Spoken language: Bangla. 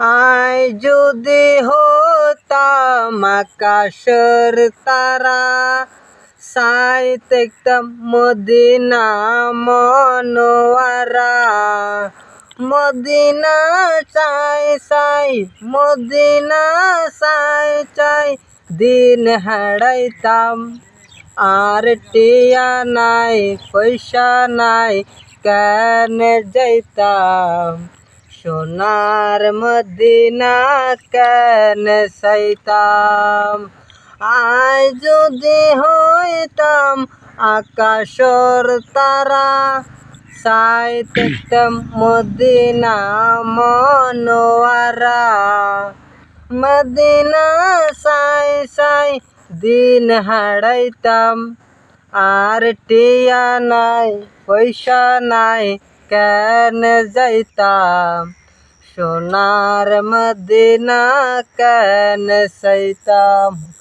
আয় যদি হতাম আকাশের তারা, সাই দেখতাম মদিনা মনোয়ারা। মদিনা চাই চাই, মদিনা চাই চাই, দিন হারাইতাম। আর টিয়া নাই পয়সা নাই, কেনে যাইতাম। সোনার মদিনা কেনে চাইতাম। আয় যদি হইতাম আকাশের তারা, চাই দেখতাম মদিনা মনোয়ারা। মদিনা চাই চাই, দিন হারাইতাম। আর টিয়া নাই পয়সা নাই, কেনে যাইতাম। সোনার মদিনা কেনে চাইতাম।